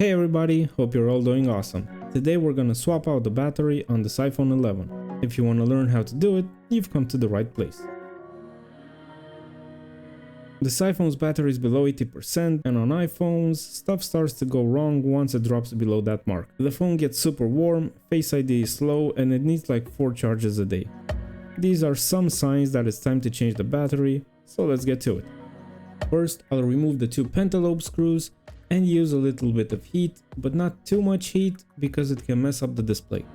Hey everybody, hope you're all doing awesome. Today we're gonna swap out the battery on this iPhone 11. If you wanna learn how to do it, you've come to the right place. This iPhone's battery is below 80%, and on iPhones, stuff starts to go wrong once it drops below that mark. The phone gets super warm, Face ID is slow, and it needs like 4 charges a day. These are some signs that it's time to change the battery, so let's get to it. First, I'll remove the 2 pentalobe screws and use a little bit of heat, but not too much heat because it can mess up the display.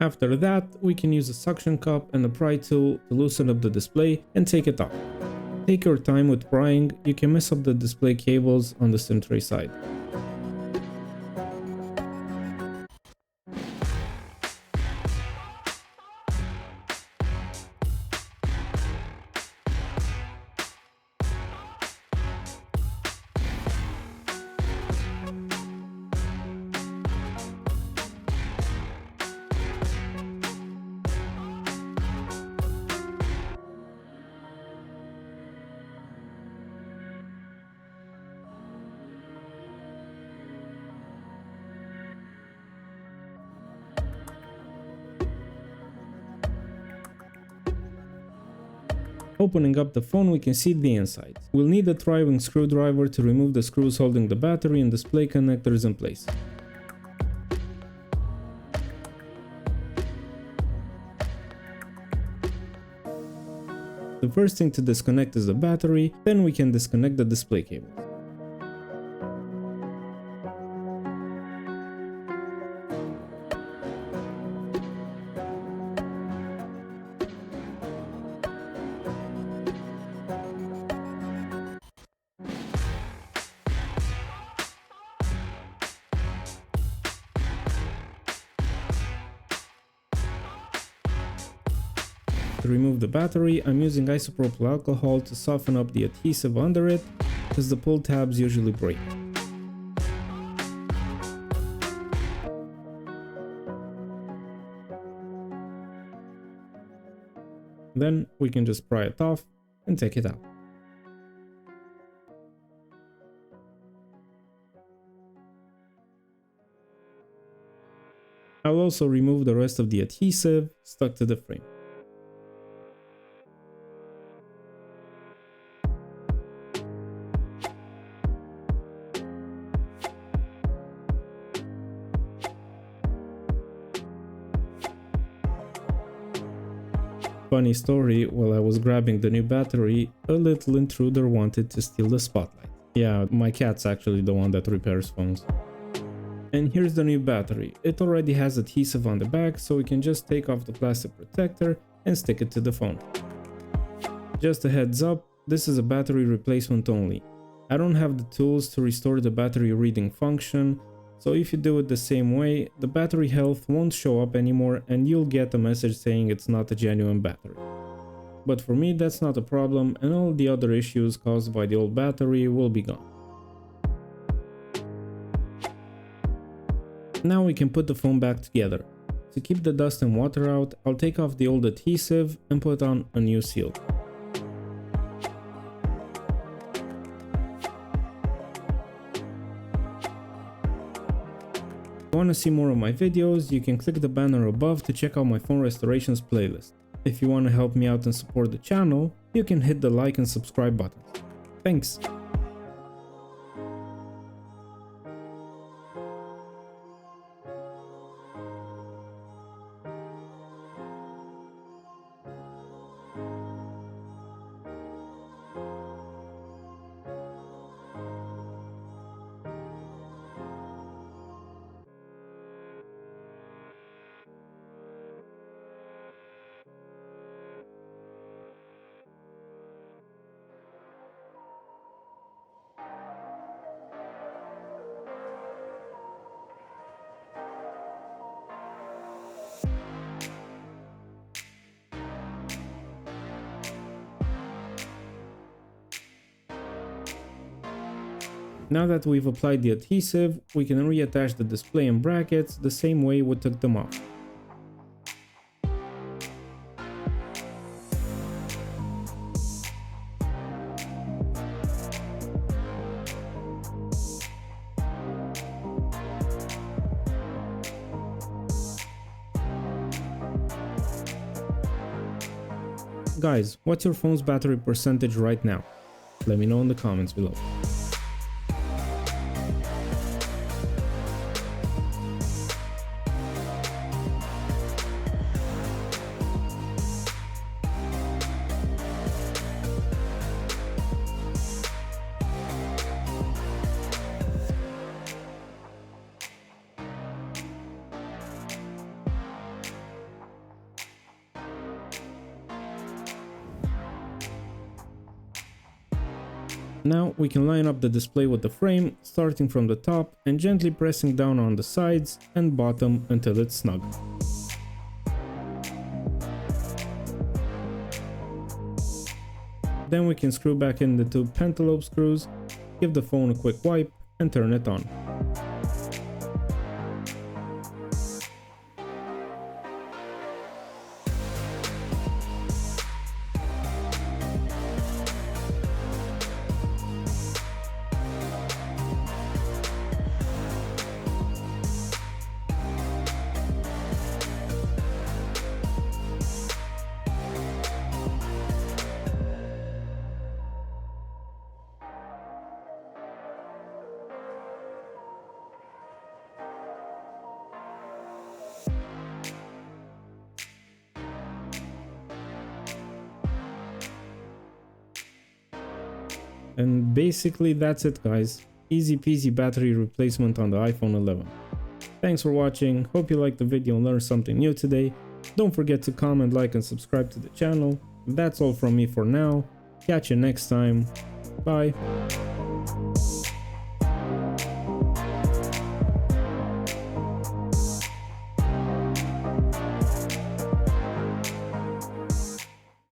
After that, we can use a suction cup and a pry tool to loosen up the display and take it off. Take your time with prying, you can mess up the display cables on the SIM tray side. Opening up the phone, we can see the inside. We'll need a driving screwdriver to remove the screws holding the battery and display connectors in place. The first thing to disconnect is the battery, then we can disconnect the display cable. To remove the battery, I'm using isopropyl alcohol to soften up the adhesive under it, because the pull tabs usually break. Then we can just pry it off and take it out. I'll also remove the rest of the adhesive stuck to the frame. Funny story, while I was grabbing the new battery, a little intruder wanted to steal the spotlight. Yeah, my cat's actually the one that repairs phones. And here's the new battery. It already has adhesive on the back, so we can just take off the plastic protector and stick it to the phone. Just a heads up, this is a battery replacement only. I don't have the tools to restore the battery reading function, so if you do it the same way, the battery health won't show up anymore and you'll get a message saying it's not a genuine battery. But for me that's not a problem, and all the other issues caused by the old battery will be gone. Now we can put the phone back together. To keep the dust and water out, I'll take off the old adhesive and put on a new seal. If you want to see more of my videos, you can click the banner above to check out my phone restorations playlist. If you want to help me out and support the channel, you can hit the like and subscribe buttons. Thanks! Now that we've applied the adhesive, we can reattach the display and brackets the same way we took them off. Guys, what's your phone's battery percentage right now? Let me know in the comments below. Now we can line up the display with the frame, starting from the top and gently pressing down on the sides and bottom until it's snug. Then we can screw back in the two pentalobe screws, give the phone a quick wipe and turn it on. And basically that's it, guys. Easy peasy battery replacement on the iPhone 11. Thanks for watching, hope you liked the video and learned something new today. Don't forget to comment, like and subscribe to the channel. That's all from me for now. Catch you next time. Bye.